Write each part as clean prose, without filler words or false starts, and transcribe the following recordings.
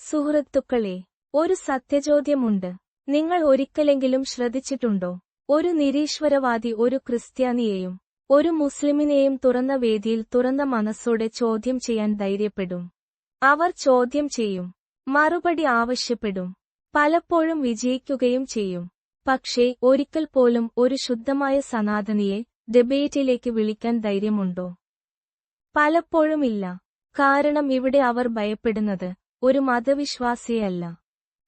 സുഹൃത്തുക്കളെ, ഒരു സത്യചോദ്യമുണ്ട്. നിങ്ങൾ ഒരിക്കലെങ്കിലും ശ്രദ്ധിച്ചിട്ടുണ്ടോ? ഒരു നിരീശ്വരവാദി ഒരു ക്രിസ്ത്യാനിയെയും ഒരു മുസ്ലിമിനെയും തുറന്ന വേദിയിൽ തുറന്ന മനസ്സോടെ ചോദ്യം ചെയ്യാൻ ധൈര്യപ്പെടും. അവർ ചോദ്യം ചെയ്യും, മറുപടി ആവശ്യപ്പെടും, പലപ്പോഴും വിജയിക്കുകയും ചെയ്യും. പക്ഷേ ഒരിക്കൽ പോലും ഒരു ശുദ്ധമായ സനാതനിയെ ഡിബേറ്റിലേക്ക് വിളിക്കാൻ ധൈര്യമുണ്ടോ? പലപ്പോഴും ഇല്ല. കാരണം ഇവിടെ അവർ ഭയപ്പെടുന്നത് ഒരു മതവിശ്വാസിയല്ല.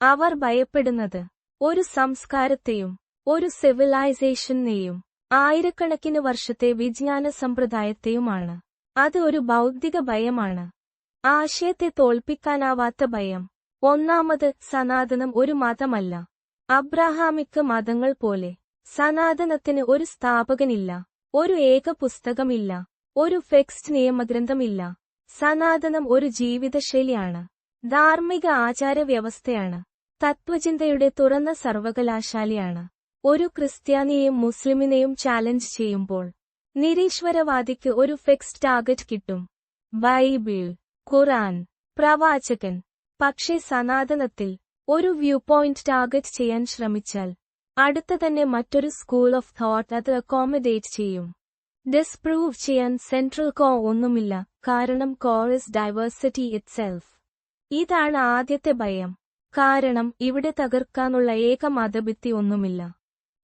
അവർ ഭയപ്പെടുന്നത് ഒരു സംസ്കാരത്തെയും ഒരു സിവിലൈസേഷനെയും ആയിരക്കണക്കിന് വർഷത്തെ വിജ്ഞാന സമ്പ്രദായത്തെയുമാണ്. അത് ഒരു ബൗദ്ധിക ഭയമാണ്. ആശയത്തെ തോൽപ്പിക്കാനാവാത്ത ഭയം. ഒന്നാമത്, സനാതനം ഒരു മതമല്ല. അബ്രാഹാമിക് മതങ്ങൾ പോലെ സനാതനത്തിന് ഒരു സ്ഥാപകനില്ല, ഒരു ഏക പുസ്തകമില്ല, ഒരു ഫിക്സ്ഡ് നിയമഗ്രന്ഥമില്ല. സനാതനം ഒരു ജീവിതശൈലിയാണ്, ധാർമ്മിക ആചാരവ്യവസ്ഥയാണ്, തത്വചിന്തയുടെ തുറന്ന സർവകലാശാലയാണ്. ഒരു ക്രിസ്ത്യാനിയെയും മുസ്ലിമിനെയും ചാലഞ്ച് ചെയ്യുമ്പോൾ നിരീശ്വരവാദിക്ക് ഒരു ഫിക്സ്ഡ് ടാർഗറ്റ് കിട്ടും: ബൈബിൾ, ഖുർആൻ, പ്രവാചകൻ. പക്ഷേ സനാതനത്തിൽ ഒരു വ്യൂ പോയിന്റ് ടാർഗറ്റ് ചെയ്യാൻ ശ്രമിച്ചാൽ അടുത്ത തന്നെ മറ്റൊരു സ്കൂൾ ഓഫ് തോട്ട് അത് അക്കോമഡേറ്റ് ചെയ്യും. ഡിസ്പ്രൂവ് ചെയ്യാൻ സെൻട്രൽ കോ ഒന്നുമില്ല, കാരണം കോർ ഇസ് ഡൈവേഴ്സിറ്റി ഇറ്റ്സെൽഫ്. ഇതാണ് ആദ്യത്തെ ഭയം. കാരണം ഇവിടെ തകർക്കാനുള്ള ഏക മതഭിത്തി ഒന്നുമില്ല.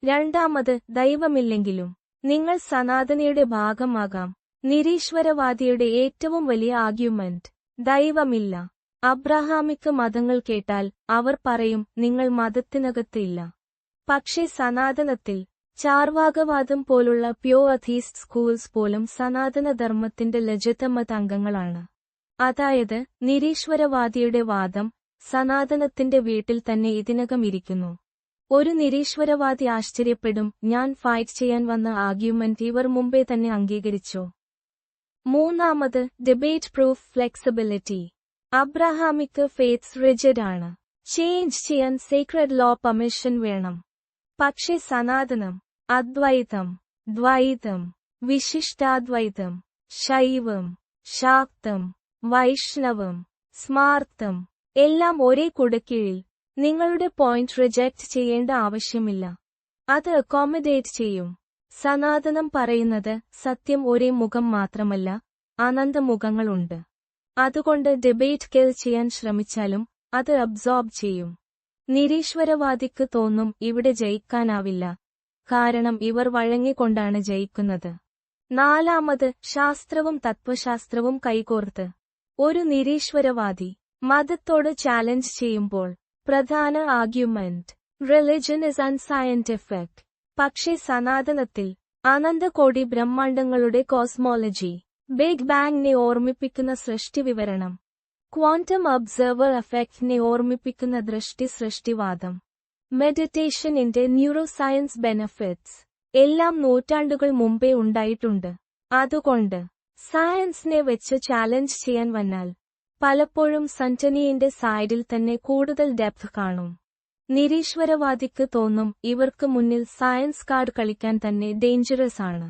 രണ്ടാമത്, ദൈവമില്ലെങ്കിലും നിങ്ങൾ സനാതനയുടെ ഭാഗമാകാം. നിരീശ്വരവാദിയുടെ ഏറ്റവും വലിയ ആർഗ്യുമെന്റ് ദൈവമില്ല. അബ്രാഹാമിക് മതങ്ങൾ കേട്ടാൽ അവർ പറയും നിങ്ങൾ മതത്തിനകത്ത് ഇല്ല. പക്ഷേ സനാതനത്തിൽ ചാർവാകവാദം പോലുള്ള പ്യോ അഥീസ്റ്റ് സ്കൂൾസ് പോലും സനാതന ധർമ്മത്തിന്റെ ലെജിറ്റിമേറ്റ് അംഗങ്ങളാണ്. അതായത് നിരീശ്വരവാദിയുടെ വാദം സനാതനത്തിന്റെ വീട്ടിൽ തന്നെ ഇതിനകം ഇരിക്കുന്നു. ഒരു നിരീശ്വരവാദി ആശ്ചര്യപ്പെടും, ഞാൻ ഫൈറ്റ് ചെയ്യാൻ വന്ന ആർഗ്യുമെന്റ് ഇവർ മുമ്പേ തന്നെ അംഗീകരിച്ചോ? മൂന്നാമത്, debate proof flexibility. Abrahamic faiths rigid ആണ്. ചേഞ്ച് ചെയ്യാൻ സേക്രഡ് ലോ പെർമിഷൻ വേണം. പക്ഷേ സനാതനം അദ്വൈതം, ദ്വൈതം, വിശിഷ്ടാദ്വൈതം, ശൈവം, ശാക്തം, വൈഷ്ണവം, സ്മാർത്തം എല്ലാം ഒരേ കുടക്കീഴിൽ. നിങ്ങളുടെ പോയിന്റ് റിജക്റ്റ് ചെയ്യേണ്ട ആവശ്യമില്ല, അത് അക്കോമഡേറ്റ് ചെയ്യും. സനാതനം പറയുന്നത് സത്യം ഒരേ മുഖം മാത്രമല്ല, അനന്തമുഖങ്ങളുണ്ട്. അതുകൊണ്ട് ഡിബേറ്റ് കിൽ ചെയ്യാൻ ശ്രമിച്ചാലും അത് അബ്സോർബ് ചെയ്യും. നിരീശ്വരവാദിക്ക് തോന്നും ഇവിടെ ജയിക്കാനാവില്ല, കാരണം ഇവർ വഴങ്ങിക്കൊണ്ടാണ് ജയിക്കുന്നത്. നാലാമത്, ശാസ്ത്രവും തത്വശാസ്ത്രവും കൈകോർത്ത്. ഒരു നിരീശ്വരവാദി മതത്തോട് ചാലഞ്ച് ചെയ്യുമ്പോൾ പ്രധാന ആർഗ്യുമെന്റ് റിലിജൻ ഇസ് അൺസയന്റിഫിക്. പക്ഷേ സനാതനത്തിൽ അനന്തകോടി ബ്രഹ്മാണ്ഡങ്ങളുടെ കോസ്മോളജി, ബിഗ് ബാങ്ങിനെ ഓർമ്മിപ്പിക്കുന്ന സൃഷ്ടിവിവരണം, ക്വാണ്ടം ഒബ്സർവർ എഫക്റ്റിനെ ഓർമ്മിപ്പിക്കുന്ന ദൃഷ്ടി-സൃഷ്ടിവാദം, മെഡിറ്റേഷനിന്റെ ന്യൂറോസയൻസ് ബെനഫിറ്റ്സ് എല്ലാം നൂറ്റാണ്ടുകൾ മുമ്പേ ഉണ്ടായിട്ടുണ്ട്. അതുകൊണ്ട് സയൻസിനെ വെച്ച് ചാലഞ്ച് ചെയ്യാൻ വന്നാൽ പലപ്പോഴും സന്റനിയുടെ സൈഡിൽ തന്നെ കൂടുതൽ ഡെപ്ത് കാണും. നിരീശ്വരവാദിക്ക് തോന്നും ഇവർക്ക് മുന്നിൽ സയൻസ് കാർഡ് കളിക്കാൻ തന്നെ ഡേഞ്ചറസ് ആണ്.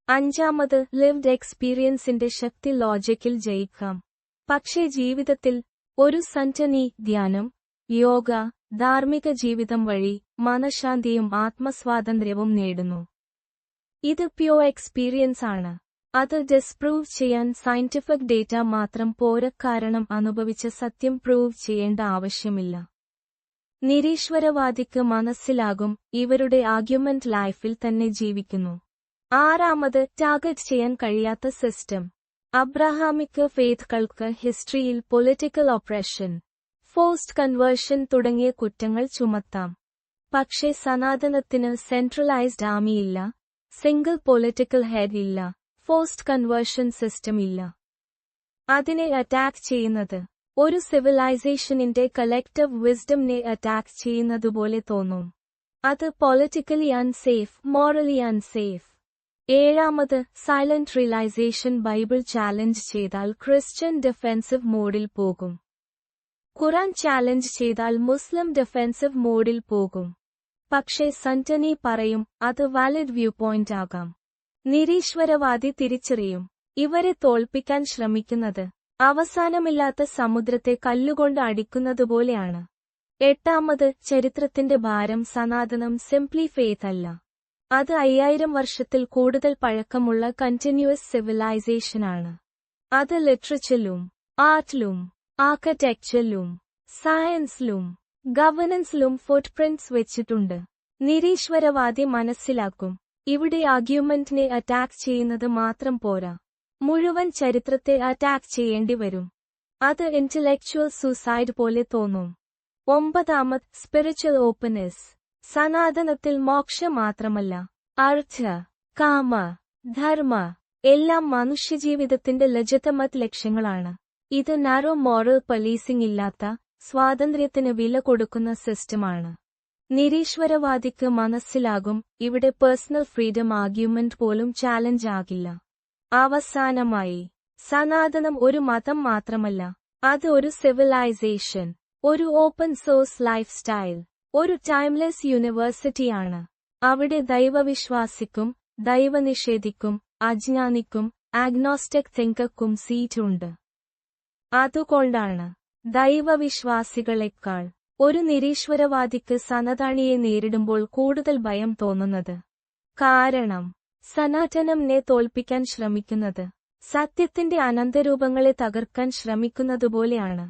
അഞ്ചാമത്, ലിവ്ഡ് എക്സ്പീരിയൻസിന്റെ ശക്തി ലോജിക്കിൽ ജയിക്കാം. പക്ഷേ ജീവിതത്തിൽ ഒരു സന്റനി ധ്യാനം, യോഗ, ധാർമ്മിക ജീവിതം വഴി മനഃശാന്തിയും ആത്മസ്വാതന്ത്ര്യവും നേടുന്നു. ഇത് പ്യോ എക്സ്പീരിയൻസ് ആണ്. അത് ഡിസ്പ്രൂവ് ചെയ്യാൻ സയന്റിഫിക് ഡേറ്റ മാത്രം പോര, കാരണം അനുഭവിച്ച സത്യം പ്രൂവ് ചെയ്യേണ്ട ആവശ്യമില്ല. നിരീശ്വരവാദിക്ക് മനസ്സിലാകും ഇവരുടെ ആർഗ്യുമെന്റ് ലൈഫിൽ തന്നെ ജീവിക്കുന്നു. ആറാമത്, ടാർഗറ്റ് ചെയ്യാൻ കഴിയാത്ത സിസ്റ്റം. അബ്രാഹാമിക് ഫെയ്ത്ത്കൾക്ക് ഹിസ്റ്ററിയിൽ പൊളിറ്റിക്കൽ ഓപ്രഷൻ, ഫോഴ്സ്ഡ് കൺവേർഷൻ തുടങ്ങിയ കുറ്റങ്ങൾ ചുമത്താം. പക്ഷേ സനാതനത്തിന് സെൻട്രലൈസ്ഡ് ആർമിയില്ല, സിംഗിൾ പൊളിറ്റിക്കൽ ഹെഡ് ഇല്ല, ഫോഴ്സ്ഡ് കൺവേർഷൻ സിസ്റ്റം ഇല്ല. അതിനെ അറ്റാക്ക് ചെയ്യുന്നത് ഒരു സിവിലൈസേഷനിന്റെ കളക്റ്റീവ് വിസ്ഡമിനെ അറ്റാക്ക് ചെയ്യുന്നതുപോലെ തോന്നും. അത് പൊളിറ്റിക്കലി അൺസേഫ്, മോറലി അൺസേഫ്. ഏഴാമത്, സൈലന്റ് റിയലൈസേഷൻ. ബൈബിൾ ചാലഞ്ച് ചെയ്താൽ ക്രിസ്ത്യൻ ഡിഫെൻസീവ് മോഡിൽ പോകും. ഖുറാൻ ചാലഞ്ച് ചെയ്താൽ മുസ്ലിം ഡിഫെൻസീവ് മോഡിൽ പോകും. പക്ഷേ സന്റനി പറയും അത് വാലിഡ് വ്യൂ പോയിന്റ് ആകാം. നിരീശ്വരവാദി തിരിച്ചറിയും ഇവരെ തോൽപ്പിക്കാൻ ശ്രമിക്കുന്നത് അവസാനമില്ലാത്ത സമുദ്രത്തെ കല്ലുകൊണ്ട് അടിക്കുന്നതുപോലെയാണ്. എട്ടാമത്, ചരിത്രത്തിന്റെ ഭാരം. സനാതനം സിംപ്ലി ഫെയ്ത്ത് അല്ല. അത് 5000 വർഷത്തിൽ കൂടുതൽ പഴക്കമുള്ള കണ്ടിന്യൂസ് സിവിലൈസേഷനാണ്. അത് ലിറ്ററേച്ചറിലും ആർട്ടിലും ആർക്കിടെക്ചറിലും സയൻസിലും ഗവേണൻസിലും ഫുട്പ്രിന്റ്സ് വെച്ചിട്ടുണ്ട്. നിരീശ്വരവാദി മനസ്സിലാക്കും, ഇവിടെ ആർഗ്യുമെന്റിനെ അറ്റാക്ക് ചെയ്യുന്നത് മാത്രം പോരാ, മുഴുവൻ ചരിത്രത്തെ അറ്റാക്ക് ചെയ്യേണ്ടി വരും. അത് ഇന്റലക്ച്വൽ സൂസൈഡ് പോലെ തോന്നും. ഒമ്പതാമത്, സ്പിരിച്വൽ ഓപ്പൺനെസ്. സനാതനത്തിൽ മോക്ഷം മാത്രമല്ല, അർത്ഥ, കാമ, ധർമ്മ എല്ലാം മനുഷ്യജീവിതത്തിന്റെ ലെജിറ്റിമേറ്റ് ലക്ഷ്യങ്ങളാണ്. ഇത് നാരോ മോറൽ പോലീസിംഗ് ഇല്ലാത്ത, സ്വാതന്ത്ര്യത്തിന് വില കൊടുക്കുന്ന സിസ്റ്റമാണ്. നിരീശ്വരവാദിക്ക് മനസ്സിലാകും, ഇവിടെ പേഴ്സണൽ ഫ്രീഡം ആർഗ്യുമെന്റ് പോലും ചാലഞ്ച് ആകില്ല. അവസാനമായി, സനാതനം ഒരു മതം മാത്രമല്ല, അത് ഒരു സിവിലൈസേഷൻ, ഒരു ഓപ്പൺ സോഴ്സ് ലൈഫ് സ്റ്റൈൽ, ഒരു ടൈംലെസ് യൂണിവേഴ്സിറ്റിയാണ്. അവിടെ ദൈവവിശ്വാസിക്കും ദൈവനിഷേധിക്കും അജ്ഞാനിക്കും ആഗ്നോസ്റ്റിക് തിങ്കർക്കും സീറ്റുണ്ട്. അതുകൊണ്ടാണ് ദൈവവിശ്വാസികളെക്കാൾ ഒരു നിരീശ്വരവാദിക്ക് സനാതനിയെ നേരിടുമ്പോൾ കൂടുതൽ ഭയം തോന്നുന്നത്. കാരണം സനാതനനെ തോൽപ്പിക്കാൻ ശ്രമിക്കുന്നത് സത്യത്തിന്റെ അനന്തരൂപങ്ങളെ തകർക്കാൻ ശ്രമിക്കുന്നതുപോലെയാണ്.